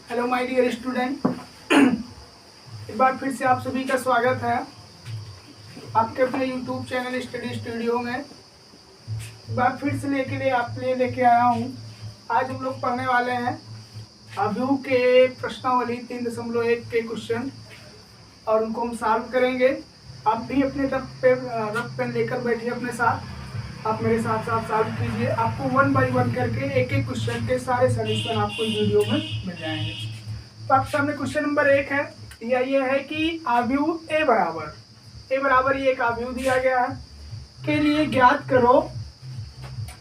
Hello my dear student, एक बार फिर से आप सभी का स्वागत है आपके अपने यूट्यूब चैनल स्टडी स्टूडियो में। एक बार फिर से लेके आया हूँ। आज हम लोग पढ़ने वाले हैं अवयव के प्रश्नावली 3.1 के क्वेश्चन और उनको हम सॉल्व करेंगे। आप भी अपने रफ पेन लेकर बैठिए अपने साथ, आप मेरे साथ साथ सॉल्व कीजिए। आपको 1 बाय 1 करके एक एक क्वेश्चन के सारे सॉल्यूशन आपको इस वीडियो में मिल जाएंगे। तो आपके सामने क्वेश्चन नंबर 1 है, ये है कि अवयव ए बराबर ये एक अवयव दिया गया है के लिए ज्ञात करो।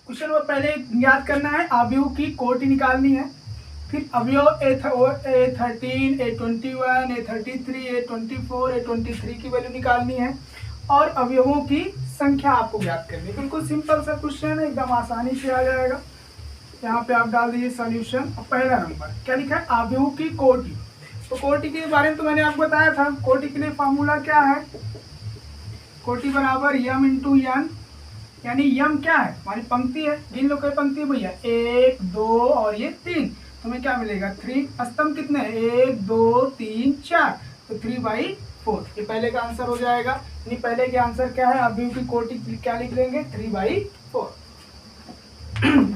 क्वेश्चन में पहले ज्ञात करना है अवयव की कोटि निकालनी है, फिर अवयव A13, A21, A33, A24, A23 की वैल्यू निकालनी है और अवयवों की संख्या आपको ज्ञात करनी है। बिल्कुल सिंपल सा क्वेश्चन है, एकदम आसानी से आ जाएगा। यहाँ पे आप डाल दीजिए सॉल्यूशन। पहला नंबर क्या लिखा है, अवयव की कोटि। तो कोटि के बारे में तो मैंने आपको बताया था। कोटि के लिए फॉर्मूला क्या है, कोटि बराबर यम इंटू एन, यानी यम क्या है, हमारी पंक्ति है। गिन लो कई पंक्ति है भैया, 1 2 और ये 3, तुम्हें क्या मिलेगा 3। स्तंभ कितने हैं, 1 2 3 4, तो 3/4। ये पहले का आंसर हो जाएगा। यानी पहले के आंसर क्या है, अवयव की कोटि क्या लिख लेंगे, 3/4।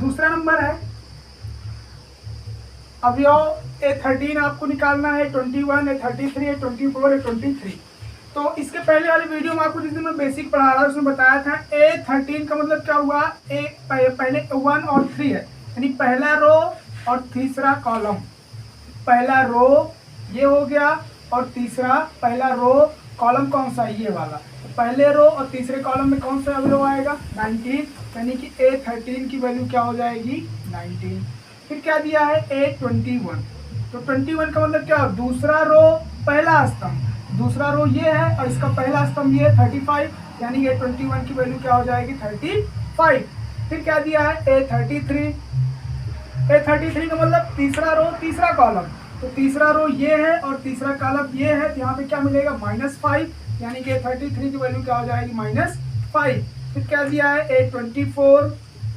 दूसरा नंबर है अवयव A13 आपको निकालना है, 21, A33, A24, A23। तो इसके पहले वाले वीडियो में आपको जिस दिन मैं बेसिक पढ़ा रहा था उसमें बताया था A13 का मतलब क्या हुआ, पहले 1 और 3 है, यानी पहला रो और तीसरा कॉलम। पहला रो ये हो गया और तीसरा पहला रो कॉलम कौन सा, ये वाला। पहले रो और तीसरे कॉलम में कौन सा अवयव आएगा, 19, यानी कि A13 की वैल्यू क्या हो जाएगी, 19। फिर क्या दिया है, A21, तो 21 का मतलब क्या, दूसरा रो पहला स्तंभ, दूसरा रो ये है और इसका पहला स्तंभ ये है 35, यानी A21 की वैल्यू क्या हो जाएगी, 35। फिर क्या दिया है, A33 का मतलब तीसरा रो तीसरा कॉलम, तो तीसरा रो ये है और तीसरा कॉलम ये है, तो यहाँ पे क्या मिलेगा, -5, यानी कि 33 की वैल्यू क्या हो जाएगी, -5। फिर क्या दिया है, A24,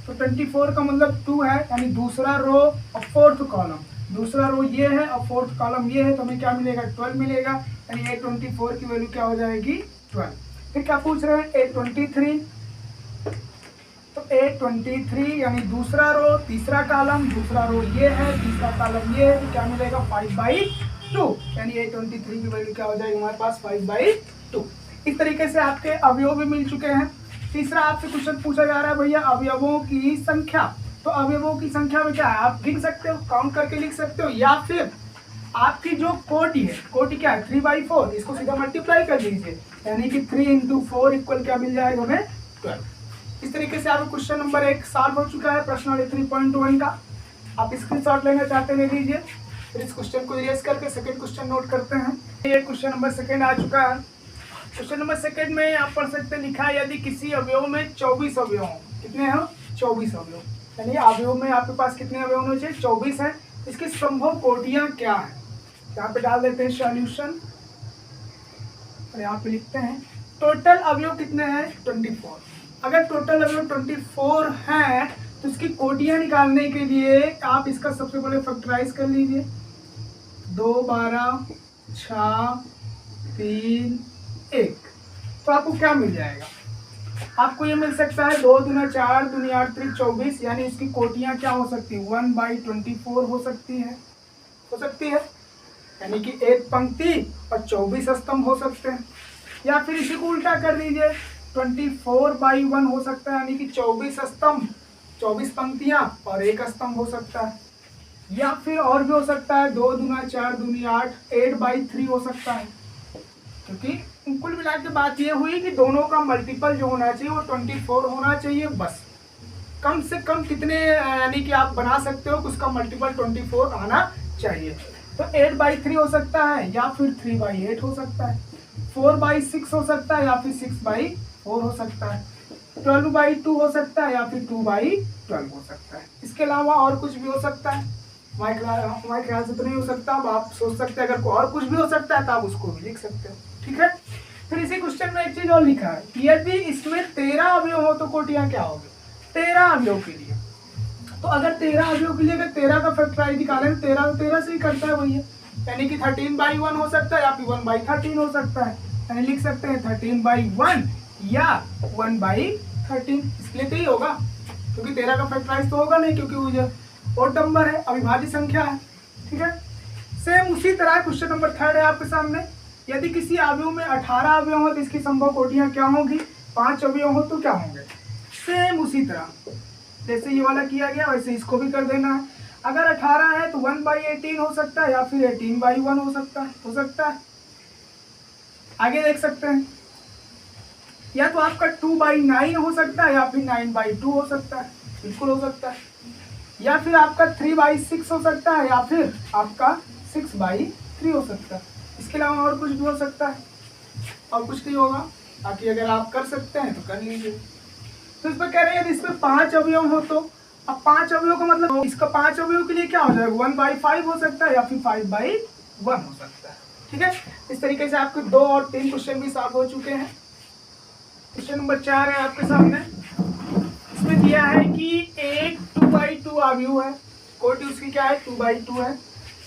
तो 24 का मतलब 2 है, यानी दूसरा रो और फोर्थ कॉलम, दूसरा रो ये है और फोर्थ कॉलम ये है, तो हमें क्या मिलेगा, 12 मिलेगा, यानी A24 की वैल्यू क्या हो जाएगी, 12। फिर क्या पूछ रहे हैं, A23, तो A23 यानी दूसरा रो तीसरा कॉलम, दूसरा रो ये है तीसरा कॉलम ये है, तो क्या मिलेगा, 5/2, यानी A23 की वैल्यू क्या हो जाएगी हमारे पास, 5/2। इस तरीके से आपके अवयव भी मिल चुके हैं। तीसरा आपसे क्वेश्चन पूछा जा रहा है भैया अवयवों की संख्या। तो अवयवों की संख्या में क्या है, आप गिन सकते हो, काउंट करके लिख सकते हो, या फिर आपकी जो कोटि है, कोटि क्या है, 3/4, इसको सीधा मल्टीप्लाई कर लीजिए, यानी कि 3 × 4 इक्वल क्या मिल जाएगा हमें, 12। इस तरीके से आपको क्वेश्चन नंबर 1 सॉल्व हो चुका है, प्रश्नावली 3.1 का। आप स्क्रीनशॉट लेना चाहते हैं ले लीजिए, फिर इस क्वेश्चन को इरेज करके सेकंड क्वेश्चन नोट करते हैं। ये क्वेश्चन नंबर 2 आ चुका है। क्वेश्चन नंबर 2 में आप पढ़ सकते हैं, लिखा है यदि किसी अवयव में 24 अवयव हो, कितने हैं, 24 अवयव, यानी अवयव में आपके पास कितने अवयव होने चाहिए, 24 है। इसकी संभव कोटियां क्या है, यहाँ पे डाल देते हैं सॉल्यूशन और यहाँ पे लिखते हैं टोटल अवयव कितने हैं, 24। अगर टोटल अवयव 24 हैं तो इसकी कोटियां निकालने के लिए आप इसका सबसे पहले फैक्टराइज कर लीजिए, 2 12 6 3 1, तो आपको क्या मिल जाएगा, आपको ये मिल सकता है 2 दूना 4 दूनी 8 3 24, यानी इसकी कोटियां क्या हो सकती है, 1/24 हो सकती है, यानी कि एक पंक्ति और 24 स्तंभ हो सकते हैं। या फिर इसी को उल्टा कर दीजिए, 24/1 हो सकता है, यानी कि 24 स्तंभ, 24 पंक्तियां और एक स्तंभ हो सकता है। या फिर और भी हो सकता है, 2 दूना 4 दूनी 8, 8/3 हो सकता है, क्योंकि कुल मिला के बात ये हुई कि दोनों का मल्टीपल जो होना चाहिए वो 24 होना चाहिए। बस कम से कम कितने, यानी कि आप बना सकते हो कि उसका मल्टीपल 24 आना चाहिए। तो 8/3 हो सकता है, या फिर 3/8 हो सकता है, 4/6 हो सकता है, या फिर 6/4 हो सकता है, 12/2 हो सकता है, या फिर 2/12 हो सकता है। इसके अलावा और कुछ भी हो सकता है, हमारे ख्याल से तो नहीं हो सकता। अब आप सोच सकते हैं अगर और कुछ भी हो सकता है तो आप उसको भी लिख सकते हो, ठीक है। फिर इसी क्वेश्चन में एक चीज और लिखा है, यदि इसमें 13 अवयव हो तो कोटियां क्या होगी, 13 अवयव के लिए तो अगर 13 अवयव के लिए अगर 13 का फैक्टराइज निकालें, 13 तो 13 से ही करता है वही है, यानी कि 13/1 हो सकता है या फिर 1/13 हो सकता है, यानी लिख सकते हैं 13/1 या 1/13, इसलिए तो ही होगा क्योंकि 13 का फैक्टराइज तो होगा नहीं क्योंकि वो ओड नंबर है, अविभाज्य संख्या है। ठीक है, सेम उसी तरह क्वेश्चन नंबर 3 है आपके सामने। यदि किसी अवयव में 18 अवयव हो तो इसकी संभव कोटियां क्या होंगी, 5 अवयव हो तो क्या होंगे। सेम उसी तरह जैसे ये वाला किया गया वैसे इसको भी कर देना है। अगर 18 है तो 1/18 हो सकता है या फिर 18/1 हो सकता है। आगे देख सकते हैं, या तो आपका 2/9 हो सकता है या फिर 9/2 हो सकता है, बिल्कुल हो सकता है, या फिर आपका 3/6 हो सकता है या फिर आपका 6/3 हो सकता है। इसके अलावा और कुछ भी हो सकता है, और कुछ नहीं होगा। बाकी अगर आप कर सकते हैं तो कर लीजिए। तो इस पर कह रहे हैं यदि इसमें 5 अवयव हो तो, अब 5 अवयव का मतलब इसका 5 अवयव के लिए क्या हो जाएगा, 1/5 हो सकता है या फिर 5/1 हो सकता है। ठीक है, इस तरीके से आपके 2 और 3 क्वेश्चन भी सॉल्व हो चुके हैं। क्वेश्चन नंबर 4 है आपके सामने। इसमें दिया है कि एक 2/2 अवयव है, कोटि उसकी क्या है 2/2 है,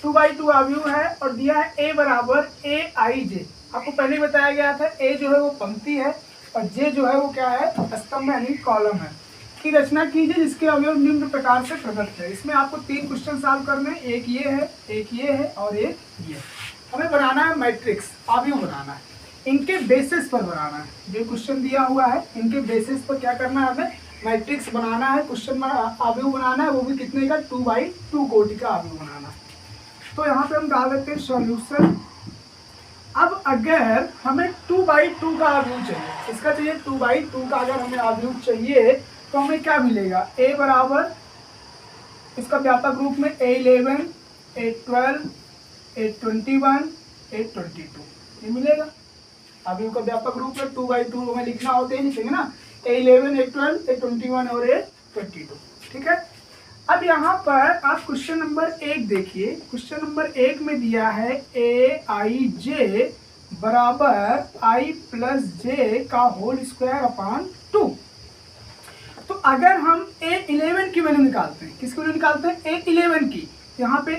2/2 अवयव है और दिया है a बराबर aij। आपको पहले बताया गया था a जो है वो पंक्ति है और j जो है वो क्या है, स्तंभ यानी कॉलम है। की रचना कीजिए जिसके अवयव निम्न प्रकार से प्रदत्त है। इसमें आपको 3 क्वेश्चन सॉल्व करने हैं, एक ये है, एक ये है और एक ये। हमें बनाना है मैट्रिक्स, अवयव बनाना है, इनके बेसिस पर बनाना है। जो क्वेश्चन दिया हुआ है इनके बेसिस पर क्या करना है, हमें मैट्रिक्स बनाना है, क्वेश्चन अवयव बनाना है, वो भी कितने का 2/2 कोटि का अवयव बनाना है। तो यहाँ पे हम डाल देते हैं सॉल्यूशन। अब अगर हमें 2/2 का अवयव चाहिए, इसका चाहिए 2/2 का अगर हमें अवयव चाहिए तो हमें क्या मिलेगा, a बराबर इसका व्यापक रूप में a11, a12, a21, a22 ये मिलेगा। अवयव का व्यापक रूप में 2/2 हमें लिखना होते हैं, लिखेंगे ना, a11, a12, a21 और a22। ठीक है, अब यहाँ पर आप क्वेश्चन नंबर 1 देखिए। क्वेश्चन नंबर 1 में दिया है aij बराबर i + j का होल स्क्वायर अपॉन 2। तो अगर हम a11 की वैल्यू निकालते हैं, किसकी वैल्यू निकालते हैं, a11 की, यहाँ पे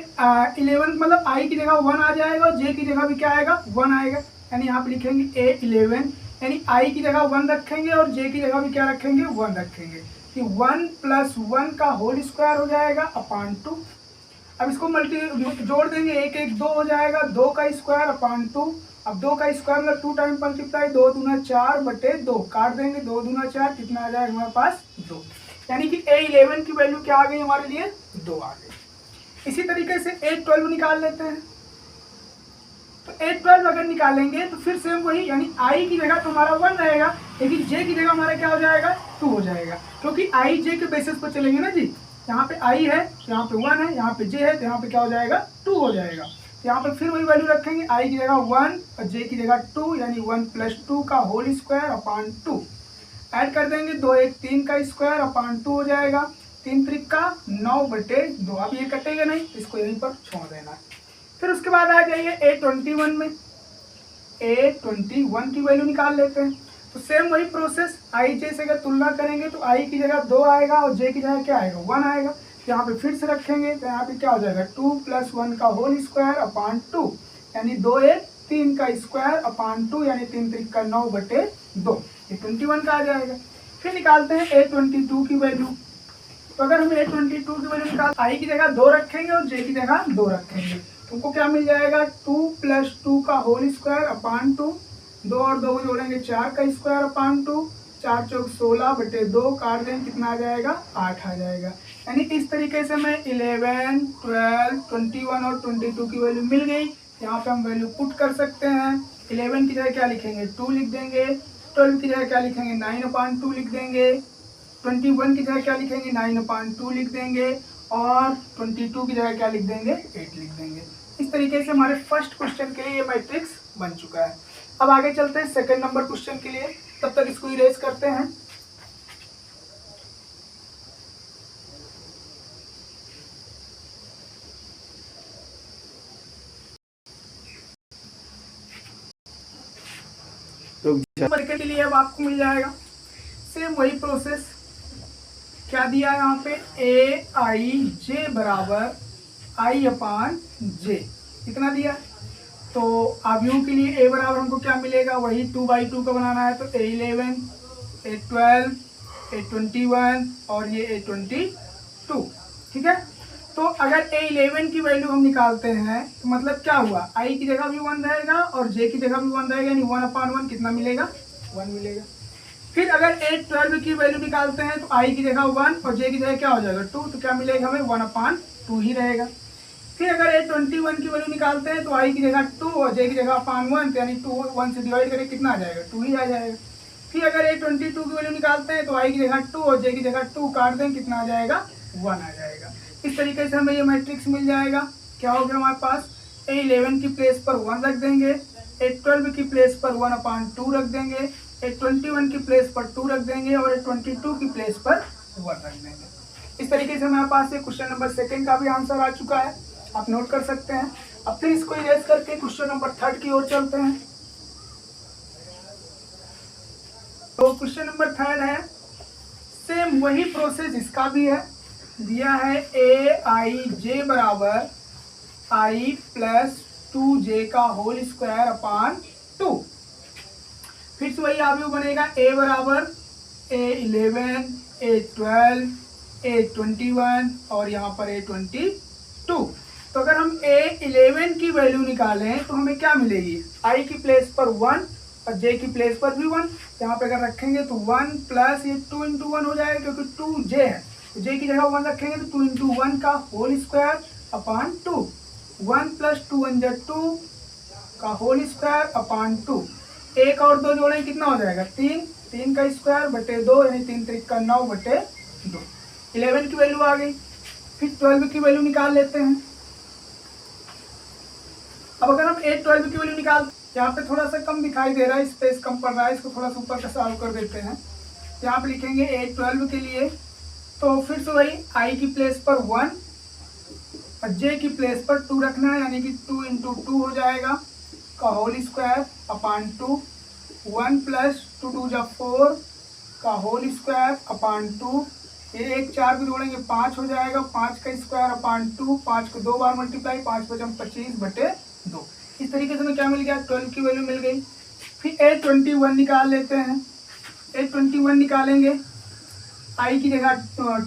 11 मतलब i की जगह 1 आ जाएगा और j की जगह भी क्या आएगा 1 आएगा, यानी यहाँ पे लिखेंगे a11, यानी i की जगह 1 रखेंगे और j की जगह भी क्या रखेंगे 1 रखेंगे, कि 1 + 1 का होल स्क्वायर हो जाएगा अपॉन 2। अब इसको जोड़ देंगे, 1 1 2 हो जाएगा, 2 का स्क्वायर अपॉन 2। अब 2 का स्क्वायर मतलब 2 टाइम मल्टीप्लाई, 2 दूना 4/2 काट देंगे, 2 दूना 4 कितना आ जाएगा हमारे पास 2, यानी कि a11 की वैल्यू क्या आ गई हमारे लिए 2 आ गई। इसी तरीके से a12 निकाल लेते हैं। तो a12 अगर निकालेंगे तो फिर सेम वही, यानी i की जगह तो हमारा 1 रहेगा, लेकिन j की जगह हमारा क्या हो जाएगा 2 हो जाएगा, क्योंकि i j के बेसिस पर चलेंगे ना जी। यहाँ पे i है, यहाँ पे 1 है, यहाँ पे j है, तो यहाँ पे क्या हो जाएगा 2 हो जाएगा। तो यहाँ पे फिर वही वैल्यू रखेंगे, i की जगह 1 और j की जगह 2, यानी 1 + 2 का होल स्क्वायर अपॉन 2। ऐड कर देंगे, 2 1 3 का स्क्वायर अपॉन 2 हो जाएगा, 3 3 का 9/2। अब ये कटेगा नहीं, इसको यहीं पर छोड़ देना है। फिर उसके बाद आ जाइए a21 में, a21 की वैल्यू निकाल लेते हैं। तो सेम वही प्रोसेस, i j से अगर तुलना करेंगे तो i की जगह 2 आएगा और j की जगह क्या आएगा 1 आएगा। तो यहाँ पे फिर से रखेंगे, तो यहाँ पे क्या हो जाएगा 2 + 1 का होल स्क्वायर अपॉन 2, यानी 2 1 3 का स्क्वायर अपॉन 2, यानी 3 3 का 9/2, ये 21 का आ जाएगा। फिर निकालते हैं a22 की वैल्यू। तो अगर हम a22 की वैल्यू निकाल, i की जगह 2 रखेंगे और j की जगह 2 रखेंगे, तुमको क्या मिल जाएगा 2 + 2 का होल स्क्वायर अपॉन 2, 2 और 2 जोड़ेंगे 4 का स्क्वायर अपॉन 2, 4 चौक 16/2 काट देंगे, कितना आ जाएगा 8 आ जाएगा। यानी इस तरीके से हमें 11, 12, 21 और 22 की वैल्यू मिल गई। यहाँ पे हम वैल्यू पुट कर सकते हैं। 11 की जगह क्या लिखेंगे 2 लिख देंगे, 12 की जगह क्या लिखेंगे 9/2 लिख देंगे, 21 की जगह क्या लिखेंगे 9/2 लिख देंगे और 22 की जगह क्या लिख देंगे 8 लिख देंगे। इस तरीके से हमारे फर्स्ट क्वेश्चन के लिए ये मैट्रिक्स बन चुका है। अब आगे चलते हैं सेकंड नंबर क्वेश्चन के लिए, तब तक इसको इरेज करते हैं। नंबर के लिए अब आपको मिल जाएगा सेम वही प्रोसेस, क्या दिया है यहाँ पे, ए आई जे बराबर आई अपान जे, इतना दिया। तो अवयव के लिए ए बराबर हमको क्या मिलेगा, वही 2/2 का बनाना है, तो A11, A12, A21 और ये A22, ठीक है। तो अगर A11 की वैल्यू हम निकालते हैं तो मतलब क्या हुआ, आई की जगह भी 1 रहेगा और जे की जगह भी 1 रहेगा, यानी 1/1 कितना मिलेगा, 1 मिलेगा। फिर अगर A12 की वैल्यू निकालते हैं तो आई की जगह 1 और जे की जगह क्या हो जाएगा 2, तो क्या मिलेगा हमें 1/2 ही रहेगा। फिर अगर A21 की वैल्यू निकालते हैं तो आई की जगह 2 और जे की जगह 1, यानी 2 1 से डिवाइड करें कितना आ जाएगा, 2 ही आ जाएगा। फिर अगर A22 की वैल्यू निकालते हैं तो आई की जगह 2 और जे की जगह 2 काट दें, कितना आ जाएगा, 1 आ जाएगा। इस तरीके से हमें ये मैट्रिक्स मिल जाएगा। क्या हो गया हमारे पास, A11 की प्लेस पर 1 रख देंगे, A12 की प्लेस पर 1/2 रख देंगे, A21 की प्लेस पर 2 रख देंगे और A22 की प्लेस पर 1 रख देंगे। इस तरीके से हमारे पास ये क्वेश्चन नंबर 2 का भी आंसर आ चुका है, आप नोट कर सकते हैं। अब फिर इसको इरेज करके क्वेश्चन नंबर 3 की ओर चलते हैं। तो क्वेश्चन नंबर 3 है, सेम वही प्रोसेस इसका भी है, दिया है ए आई जे बराबर आई प्लस 2j का होल स्क्वायर अपान 2। फिर से वही अवयव बनेगा, ए बराबर A11, A12, A21 और यहाँ पर A22। तो अगर हम A11 की वैल्यू निकालें तो हमें क्या मिलेगी, आई की प्लेस पर 1 और जे की प्लेस पर भी 1, यहाँ पे अगर रखेंगे तो 1 प्लस ये 2 × 1 हो जाएगा, क्योंकि 2j है तो j की जगह 1 रखेंगे तो 2 × 1 का होल स्क्वायर अपान 2, 1 + 2 = 2 का होल स्क्वायर अपान 2। 1 और 2 जोड़ें कितना हो जाएगा, 3, 3 का स्क्वायर बटे 2, यानी 3 × 3 = 9 बटे 2। 11 की वैल्यू आ गई। फिर 12 की वैल्यू निकाल लेते हैं। अब अगर हम A12 की वैल्यू निकाल, यहाँ पे थोड़ा सा कम दिखाई दे रहा है, स्पेस कम पड़ रहा है, इसको थोड़ा सा ऊपर का सॉल्व कर देते हैं। यहाँ पे लिखेंगे A12 के लिए, तो फिर से वही आई की प्लेस पर 1 और जे की प्लेस पर 2 रखना है, यानी कि 2 × 2 हो जाएगा का होल स्क्वायर अपान 2, 1 + 2 = 2 4 का होल स्क्वायर अपान 2, ये 1 4 भी जोड़ेंगे 5 हो जाएगा, 5 का स्क्वायर अपान 2, 5 को 2 बार मल्टीप्लाई, 5 × 5 = 25 बटे 2। इस तरीके से हमें क्या मिल गया, 12 की वैल्यू मिल गई। फिर A21 निकाल लेते हैं। A21 निकालेंगे, आई की जगह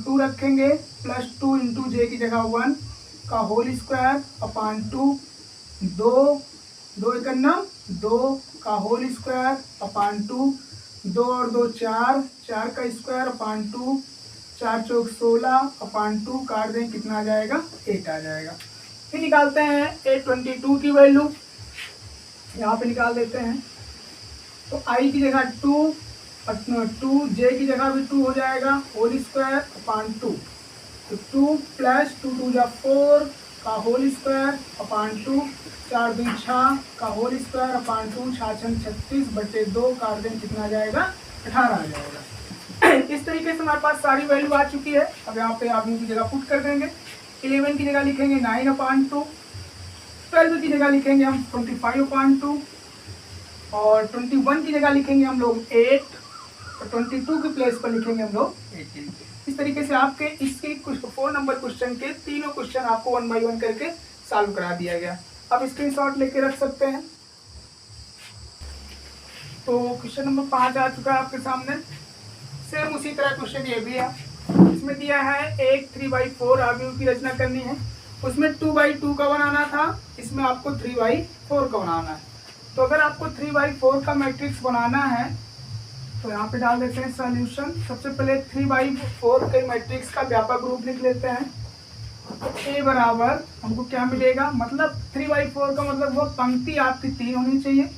2 रखेंगे प्लस 2 × जे की जगह 1 का होल स्क्वायर अपान 2, 2 2 × 9 2 का होल स्क्वायर अपान 2, 2 और 2 4, 4 का स्क्वायर अपान 2, 4 × 4 = 16 अपान 2 काट दें, कितना आ जाएगा, 8 आ जाएगा। फिर निकालते हैं A22 की वैल्यू, यहाँ पे निकाल देते हैं। तो आई की जगह 2 और 2 जे की जगह भी 2 हो जाएगा, होल स्क्वायर अपान 2, तो 2 + 2 × 2 = 4 का होल स्क्वायर अपान 2, 4 × 2 = 6 का होल स्क्वायर अपान 2, 6 × 6 = 36 बटे 2 काट दें, कितना आ जाएगा, 18 आ जाएगा। इस तरीके से हमारे पास सारी वैल्यू आ चुकी है। अब यहाँ पे आप इनकी जगह पुट कर देंगे। 11 की जगह लिखेंगे 9/2, 12 की जगह लिखेंगे हम 25/2 और 21 की जगह लिखेंगे हम लोग 8 और 22 की प्लेस पर लिखेंगे हम लोग 18। इस तरीके से आपके इसके 4 नंबर क्वेश्चन के तीनों क्वेश्चन आपको 1 बाय 1 करके सॉल्व करा दिया गया। अब स्क्रीनशॉट लेके रख सकते हैं। तो क्वेश्चन नंबर 5 आ चुका है आपके सामने। सेम उसी तरह क्वेश्चन ये भी है। इसमें दिया है एक 3/4 अवयव की रचना करनी है। उसमें 2/2 का बनाना था, इसमें आपको 3/4 का बनाना है। तो अगर आपको 3/4 का मैट्रिक्स बनाना है तो यहाँ पे डाल देते हैं सॉल्यूशन। सबसे पहले 3/4 के मैट्रिक्स का व्यापक रूप लिख लेते हैं। तो ए बराबर हमको क्या मिलेगा, मतलब 3/4 का मतलब वो पंक्ति आपकी 3 होनी चाहिए,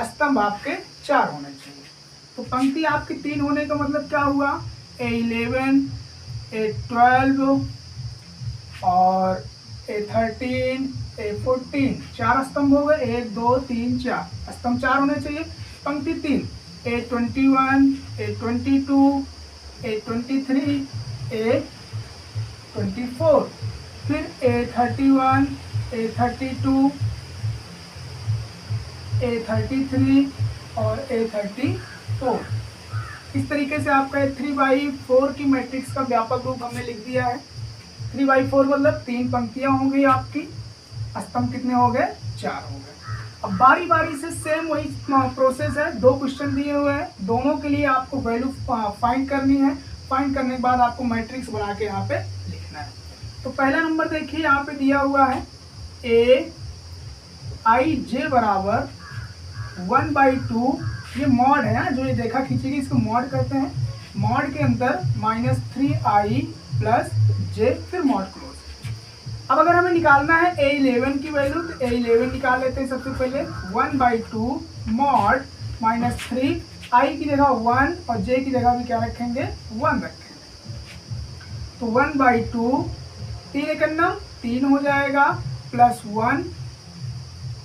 स्तंभ आपके 4 होने चाहिए। तो पंक्ति आपकी 3 होने का मतलब क्या हुआ, A11, A12 और A13, A14, 4 स्तंभ हो गए। 1 2 3 4 स्तंभ 4 होने चाहिए, पंक्ति 3। A21, A22, A23, A24, फिर A31, A32, A33 और A34। इस तरीके से आपका 3/4 की मैट्रिक्स का व्यापक रूप हमने लिख दिया है। 3/4 मतलब 3 पंक्तियां होंगी आपकी, स्तंभ कितने हो गए, 4 हो गए। अब बारी बारी से सेम वही प्रोसेस है, 2 क्वेश्चन दिए हुए हैं, दोनों के लिए आपको वैल्यू फाइंड करनी है। फाइंड करने के बाद आपको मैट्रिक्स बना के यहाँ पे लिखना है। तो पहला नंबर देखिए यहाँ पे दिया हुआ है Aij बराबर 1/2, ये मॉड है, जो ये रेखा खींचेगी इसको मॉड कहते हैं। मॉड के अंदर -3i प्लस j, फिर मॉड क्लोज। अब अगर हमें निकालना है A11 की वैल्यू, तो A11 निकाल लेते हैं सबसे पहले। 1/2 मॉड -3, i की जगह 1 और j की जगह भी क्या रखेंगे, 1 रखेंगे। तो 1/2, 3 एक 3 हो जाएगा, प्लस 1,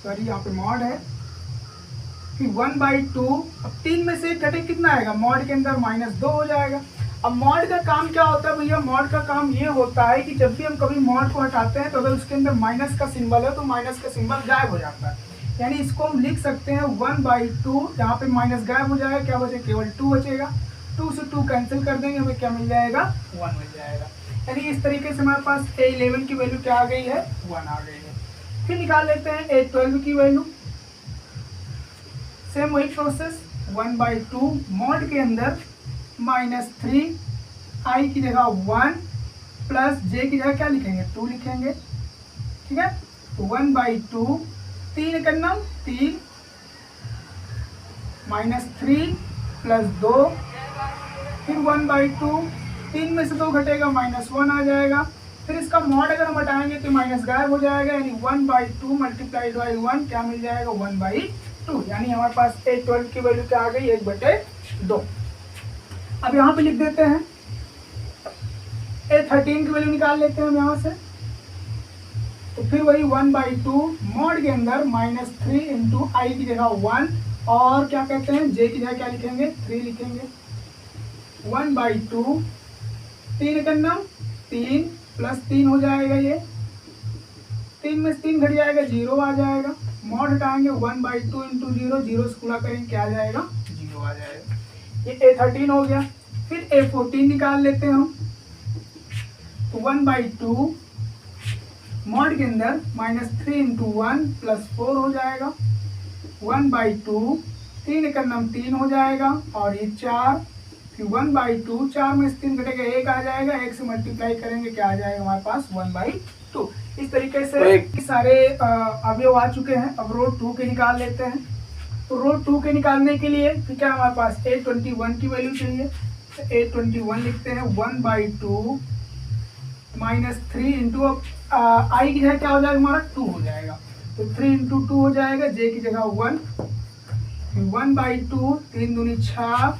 सॉरी यहाँ पे मॉड है, फिर 1/2। अब 3 में से घटे कितना आएगा, मॉड के अंदर -2 हो जाएगा। अब मॉड का काम क्या होता है भैया, मॉड का काम ये होता है कि जब भी हम कभी मॉड को हटाते हैं तो अगर उसके अंदर माइनस का सिंबल है तो माइनस का सिंबल गायब हो जाता है। यानी इसको हम लिख सकते हैं 1/2, यहाँ पे माइनस गायब हो जाएगा, क्या बचेगा, केवल 2 बचेगा। 2 से 2 कैंसिल कर देंगे, हमें क्या मिल जाएगा, 1 मिल जाएगा। यानी इस तरीके से हमारे पास A11 की वैल्यू क्या आ गई है, 1 आ गई है। फिर निकाल लेते हैं A12 की वैल्यू, सेम वही प्रोसेस। 1/2 मॉड के अंदर -3, i की जगह 1 प्लस j की जगह क्या लिखेंगे, 2 लिखेंगे, ठीक है। तो 1/2, 3 करना 3, -3 प्लस 2, फिर 1/2, 3 में से 2 घटेगा, -1 आ जाएगा। फिर इसका मॉड अगर हम हटाएंगे तो माइनस गायब हो जाएगा, यानी 1/2 मल्टीप्लाइड बाई 1 क्या मिल जाएगा, 1/2। यानी हमारे पास A12 की वैल्यू क्या आ गई, 1/2। अब यहाँ पे लिख देते हैं A13 की वैल्यू निकाल लेते हैं हम यहाँ से। तो फिर वही 1/2 मॉड के अंदर -3 इंटू आई की जगह 1 और क्या कहते हैं, j की जगह क्या लिखेंगे, 3 लिखेंगे। 1/2, 3 करना 3 प्लस 3 हो जाएगा, ये 3 में से 3 घट जाएगा, 0 आ जाएगा। मॉड हटाएंगे 1/2 इंटू 0, 0 से गुणा करेंगे क्या आ जाएगा, 0 आ जाएगा। ये A13 हो गया। फिर A14 निकाल लेते हैं हम। तो 1/2 मॉड के अंदर -3 इंटू 1 प्लस 4 हो जाएगा। 1/2, 3 का नाम 3 हो जाएगा और ये 4, फिर 1/2, 4 में से 3 घटेगा, 1 आ जाएगा, 1 से मल्टीप्लाई करेंगे क्या आ जाएगा हमारे पास, 1/2। इस तरीके से सारे अवयव आ चुके हैं। अब रो 2 के निकाल लेते हैं। तो रो 2 के निकालने के लिए फिर क्या हमारे पास A21 की वैल्यू चाहिए। तो A21 लिखते हैं 1/2 -3 इंटू, अब आई की जगह क्या हो जाएगा हमारा, 2 हो जाएगा। तो 3 इंटू 2 हो जाएगा, j की जगह 1, 1/2, 3 दूनी 6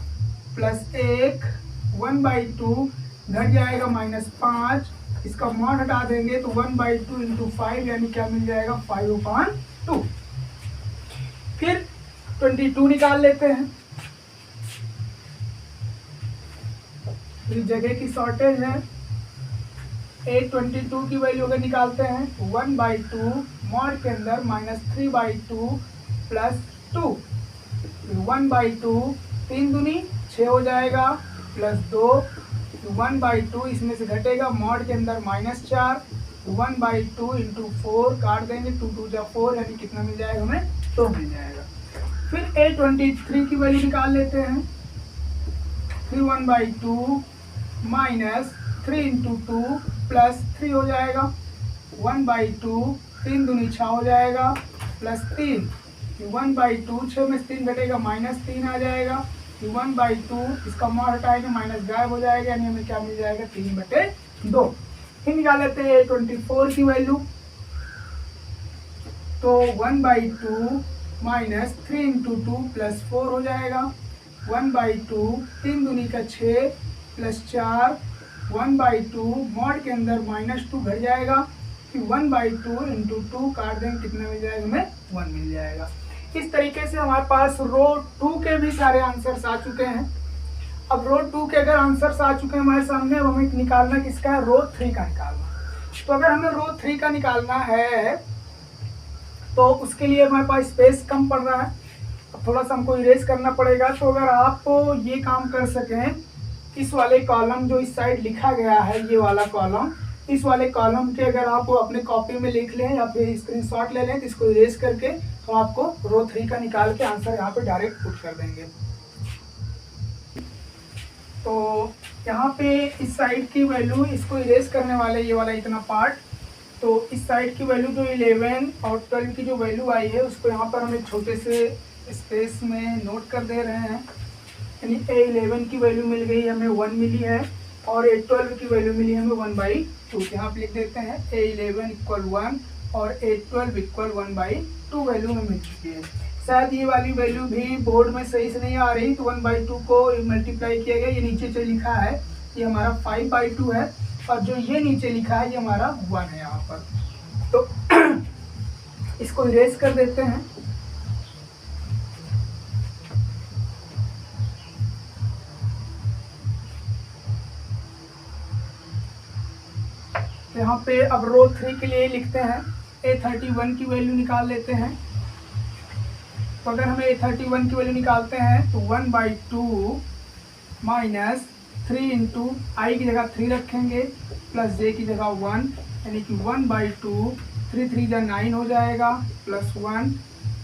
प्लस 1, 1/2 घट जाएगा -5, इसका मॉड हटा देंगे तो 1/2 इंटू 5 यानी क्या मिल जाएगा, 5/2। फिर 22 निकाल लेते हैं। जगह की शॉर्टेज है। A22 की वैल्यू अगर निकालते हैं 1/2 मॉड के अंदर -3/2 प्लस 2, 1/2, 3 दूनी 6 हो जाएगा, प्लस 2, 1/2 इसमें से घटेगा, मॉड के अंदर -4, 1/2 इंटू 4 काट देंगे, 2 2 जा 4 यानी कितना मिल जाएगा हमें, 2 मिल जाएगा। फिर A23 की वैल्यू निकाल लेते हैं। फिर 1/2 -3 इंटू 2 प्लस 3 हो जाएगा, 1/2, 3 दूनी 6 हो जाएगा, प्लस 3, 1/2, 6 में से 3 घटेगा, -3 आ जाएगा, 1/2 इसका मॉड हटाएंगे, माइनस गायब हो जाएगा, यानी हमें क्या मिल जाएगा, 3/2। फिर निकाल लेते हैं 24 की वैल्यू। तो 1/2 -3 इंटू 2 प्लस 4 हो जाएगा, 1/2, 3 दूनी का 6 प्लस 4, 1/2 मॉड के अंदर -2 घट जाएगा, फिर 1/2 इंटू 2 काट देंगे, कितना मिल जाएगा हमें, 1 मिल जाएगा। इस तरीके से हमारे पास रो 2 के भी सारे आंसर्स आ चुके हैं। अब रो 2 के अगर आंसर्स आ चुके हैं हमारे सामने, अब हमें निकालना किसका है, रो 3 का निकालना। तो अगर हमें रो 3 का निकालना है तो उसके लिए हमारे पास स्पेस कम पड़ रहा है। अब थोड़ा सा हमको इरेज करना पड़ेगा। तो अगर आप ये काम कर सकें, इस वाले कॉलम जो इस साइड लिखा गया है, ये वाला कॉलम, इस वाले कॉलम के अगर आप अपने कॉपी में लिख लें या फिर स्क्रीनशॉट ले लें, तो इसको इरेज करके हम आपको रो 3 का निकाल के आंसर यहाँ पे डायरेक्ट पुट कर देंगे। तो यहाँ पे इस साइड की वैल्यू, इसको इरेज करने वाले ये वाला इतना पार्ट, तो इस साइड की वैल्यू जो 11 और 12 की जो वैल्यू आई है उसको यहाँ पर हम एक छोटे से स्पेस में नोट कर दे रहे हैं। यानी A11 की वैल्यू मिल गई हमें 1 मिली है और A12 की वैल्यू मिली हमें 1/2। यहाँ पर लिख देते हैं A11 = 1 और A12 = 1/2 वैल्यू हमें मिल चुकी है। शायद ये वाली वैल्यू भी बोर्ड में सही से नहीं आ रही, तो 1/2 को मल्टीप्लाई किया गया, ये नीचे जो लिखा है ये हमारा 5/2 है और जो ये नीचे लिखा है ये हमारा 1 है यहाँ पर। तो इसको इरेज कर देते हैं। यहाँ पे अब रो 3 के लिए लिखते हैं, A31 की वैल्यू निकाल लेते हैं। तो अगर हमें A31 की वैल्यू निकालते हैं तो 1/2 माइनस 3 इंटू आई की जगह 3 रखेंगे प्लस जे की जगह 1, यानी कि 1/2, 3 3 जा 9 हो जाएगा प्लस 1,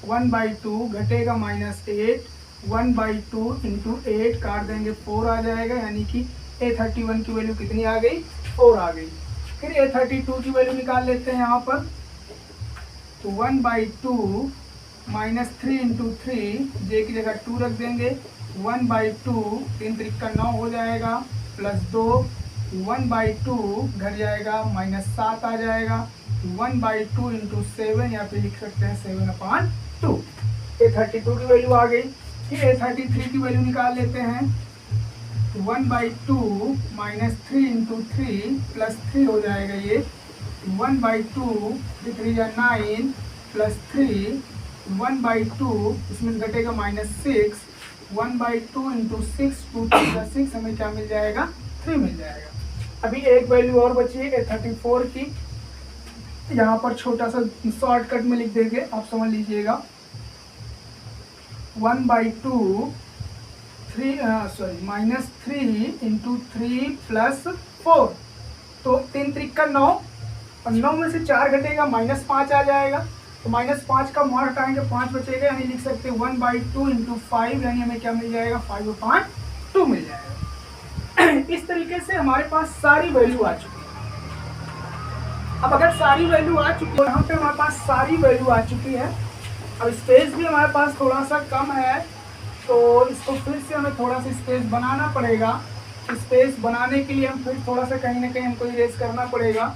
1/2 घटेगा -8, 1/2 इंटू 8 काट देंगे 4 आ जाएगा, यानी कि A31 की वैल्यू कितनी आ गई, 4 आ गई। फिर A32 की वैल्यू निकाल लेते हैं यहाँ पर, तो 1/2 माइनस 3 इंटू 3, जे की जगह 2 रख देंगे, 1/2, 3 3 का 9 हो जाएगा प्लस 2, 1/2 घट जाएगा -7 आ जाएगा, 1/2 इंटू 7 या फिर लिख सकते हैं 7/2। A32 की वैल्यू आ गई। फिर A33 की वैल्यू निकाल लेते हैं, 1/2 माइनस 3 इंटू 3 प्लस 3 हो जाएगा ये, 1/2, 3 3 जा 9 प्लस 3, 1/2 इसमें घटेगा -6, 1/2 इंटू 6, 2 + 6 हमें क्या मिल जाएगा, 3 मिल जाएगा। अभी एक वैल्यू और बची है A34 की, यहाँ पर छोटा सा शॉर्टकट में लिख देंगे, आप समझ लीजिएगा। 1/2 -3 इंटू 3 प्लस 4, तो 3 3 का 9 और 9 में से 4 घटेगा -5 आ जाएगा, तो -5 का मार हटाएंगे 5 बचेगा, यानी लिख सकते हैं 1/2 इंटू 5, यानी हमें क्या मिल जाएगा, 5/2 मिल जाएगा। इस तरीके से हमारे पास सारी वैल्यू आ चुकी है। अब अगर सारी वैल्यू आ चुकी है, यहाँ पे हमारे पास सारी वैल्यू आ चुकी है, अब स्पेस भी हमारे पास थोड़ा सा कम है, तो इसको फिर से हमें थोड़ा सा स्पेस बनाना पड़ेगा। स्पेस बनाने के लिए हम फिर थोड़ा सा कहीं ना कहीं हमको इरेज करना पड़ेगा।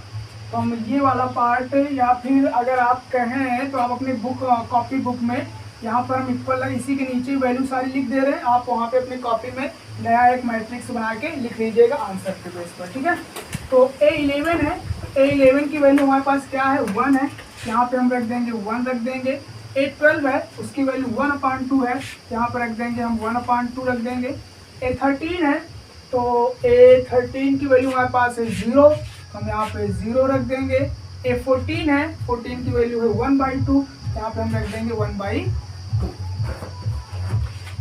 तो हम ये वाला पार्ट, या फिर अगर आप कहें तो आप अपने कॉपी बुक में यहाँ पर हम इक्वल इसी के नीचे वैल्यू सारी लिख दे रहे हैं, आप वहाँ पे अपनी कॉपी में नया एक मैट्रिक्स बना के लिख लीजिएगा आंसर के बेस पर, ठीक है। तो A11 है, A11 की वैल्यू हमारे पास क्या है, 1 है, यहाँ पे हम रख देंगे 1 रख देंगे। A12 है, उसकी वैल्यू 1/2 है, यहाँ पर रख देंगे हम 1/2 रख देंगे। A13 है, तो A13 की वैल्यू हमारे पास है 0, हम यहाँ पे 0 रख देंगे। A14 है, 14 की वैल्यू है 1/2, यहाँ पे हम रख देंगे 1/2।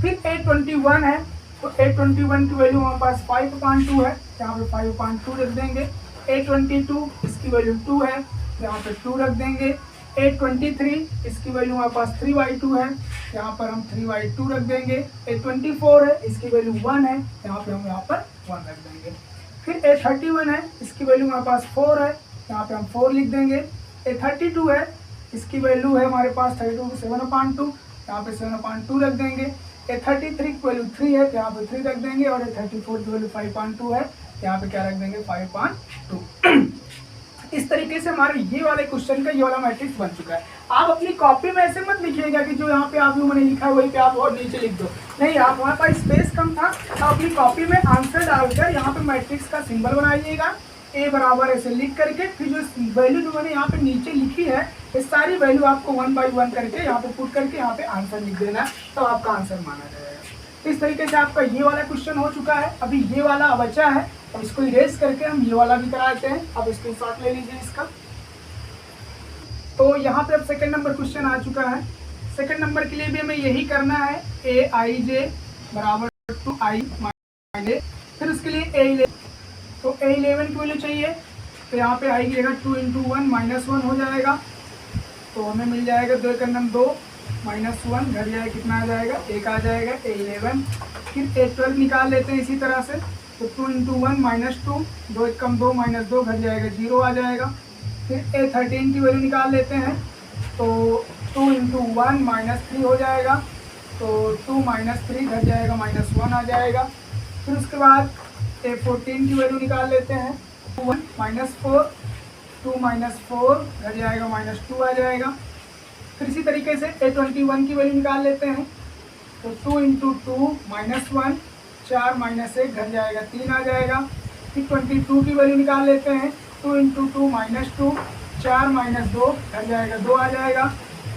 फिर A21 है, तो A21 की वैल्यू हमारे पास 5/2 है, यहाँ पे 5/2 रख देंगे। A22 इसकी वैल्यू 2 है, यहाँ पे 2 रख देंगे। A23 इसकी वैल्यू हमारे पास 3/2 है, यहाँ पर हम 3/2 रख देंगे। A24 है, इसकी वैल्यू 1 है, यहाँ पे हम यहाँ पर 1 रख देंगे। फिर A31 है, इसकी वैल्यू हमारे पास 4 है, यहाँ पे हम 4 लिख देंगे। A32 है, इसकी वैल्यू है हमारे पास 32 7/2, यहाँ पे 7/2 रख देंगे। A33 की वैल्यू 3 है, तो यहाँ पे 3 रख देंगे, और A34 की वैल्यू 5/2 है, यहाँ पे क्या रख देंगे, 5/2। इस तरीके से हमारे ये वाले क्वेश्चन का ये वाला मैट्रिक्स बन चुका है। आप अपनी कॉपी में ऐसे मत लिखिएगा कि जो यहाँ पे आप लोगों ने लिखा है वही पे आप और नीचे लिख दो, नहीं, आप हमारे पास स्पेस कम था, आप अपनी कॉपी में आंसर डालकर यहाँ पे मैट्रिक्स का सिंबल बनाइएगा, A बराबर ऐसे लिख करके, फिर जो वैल्यू जो मैंने यहाँ पे नीचे लिखी है, ये सारी वैल्यू आपको 1 by 1 करके यहाँ पे पुट करके यहाँ पे आंसर लिख देना, तो आपका आंसर माना जाएगा। इस तरीके से आपका ये वाला क्वेश्चन हो चुका है। अभी ये वाला बचा है, अब इसको इरेज करके हम ये वाला भी कराते हैं। अब इसको साथ ले लीजिए इसका। तो यहाँ पे अब सेकंड नंबर क्वेश्चन आ चुका है। सेकंड नंबर के लिए भी हमें यही करना है, aij बराबर टू आई माइनस, फिर उसके लिए a11, तो a11 की वैल्यू चाहिए, तो यहाँ पे आई की जगह 2 इंटू 1 माइनस 1 हो जाएगा, तो हमें मिल जाएगा 2 का नंबर 2 माइनस 1 घर जाएगा, कितना आ जाएगा 1 आ जाएगा, a11। फिर a12 निकाल लेते हैं इसी तरह से, तो 2 इंटू 1 माइनस 2, 2 1 कम 2 माइनस 2 घर जाएगा 0 आ जाएगा। फिर a13 की वैल्यू निकाल लेते हैं, तो 2 इंटू 1 माइनस 3 हो जाएगा, तो 2 माइनस 3 घर जाएगा माइनस 1 आ जाएगा। फिर उसके बाद a14 की वैल्यू निकाल लेते हैं, 1 माइनस 4, 2 माइनस 4 घर जाएगा माइनस 2 आ जाएगा। फिर इसी तरीके से a21 की वैल्यू निकाल लेते हैं, तो 2 इंटू 2 माइनस 1, 4 माइनस 1 घर जाएगा 3 आ जाएगा। फिर 22 की वैल्यू निकाल लेते हैं, 2 इंटू 2 माइनस 2, 4 माइनस 2 घर जाएगा 2 आ जाएगा।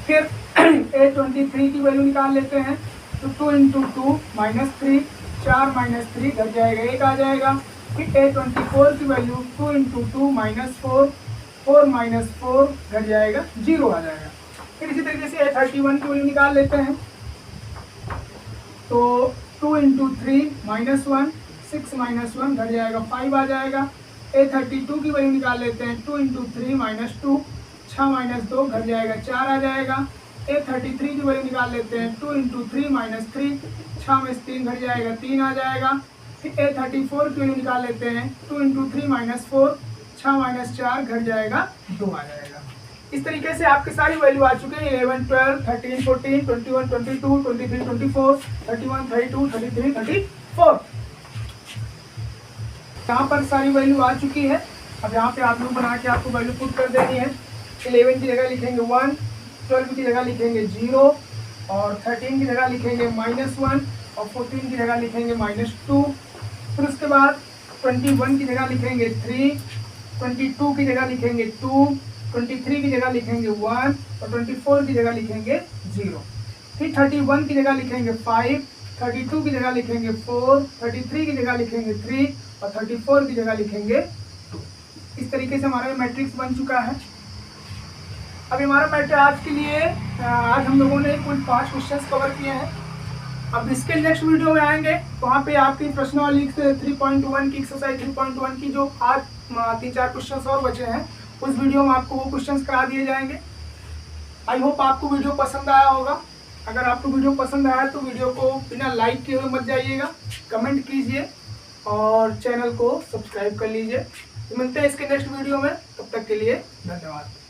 फिर a23 की वैल्यू निकाल लेते हैं, तो 2 इंटू 2 माइनस 3, 4 माइनस 3 घर जाएगा 1 आ जाएगा। फिर a24 की वैल्यू 2 इंटू 2 माइनस 4, 4 माइनस 4 घर जाएगा 0 आ जाएगा। फिर इसी तरीके से a31 की वैल्यू निकाल लेते हैं, तो 2 इंटू 3 माइनस 1, 6 माइनस 1 घर जाएगा 5 आ जाएगा। a32 की वैल्यू निकाल लेते हैं, 2 इंटू 3 माइनस 2, 6 माइनस 2 घर जाएगा 4 आ जाएगा। a33 की वैल्यू निकाल लेते हैं, 2 इंटू 3 माइनस 3, 6 में 3 घर जाएगा 3 आ जाएगा। फिर a34 की वैल्यू निकाल लेते हैं, 2 इंटू 3 माइनस 4, 6 माइनस 4 घर जाएगा 2 आ जाएगा। इस तरीके से आपके सारी वैल्यू आ चुके हैं, 11 12 13 14 21 22 23 24 31 32 33 34। यहाँ पर सारी वैल्यू आ चुकी है। अब यहाँ पे आप लोग बना के आपको वैल्यू पुट कर देनी है। 11 की जगह लिखेंगे 1, 12 की जगह लिखेंगे 0, और 13 की जगह लिखेंगे -1, और 14 की जगह लिखेंगे -2। फिर उसके बाद 21 की जगह लिखेंगे 3, 22 की जगह लिखेंगे 2, 23 की जगह लिखेंगे 1, और 24 की जगह लिखेंगे 0। फिर 31 की जगह लिखेंगे 5, 32 की जगह लिखेंगे 4, 33 की जगह लिखेंगे 3, और 34 की जगह लिखेंगे 2। इस तरीके से हमारा मैट्रिक्स बन चुका है। अभी हमारा मैट्रिक्स आज के लिए आज हम लोगों ने कुल 5 क्वेश्चंस कवर किए हैं। अब इसके नेक्स्ट वीडियो में आएंगे, वहाँ पे आपकी प्रश्नावली 3.1 की एक्सरसाइज 3.1 की जो आज 3-4 क्वेश्चंस और बचे हैं, उस वीडियो में आपको वो क्वेश्चंस करा दिए जाएंगे। आई होप आपको वीडियो पसंद आया होगा। अगर आपको वीडियो पसंद आया तो वीडियो को बिना लाइक किए हुए मत जाइएगा, कमेंट कीजिए और चैनल को सब्सक्राइब कर लीजिए। तो मिलते हैं इसके नेक्स्ट वीडियो में, तब तक के लिए धन्यवाद।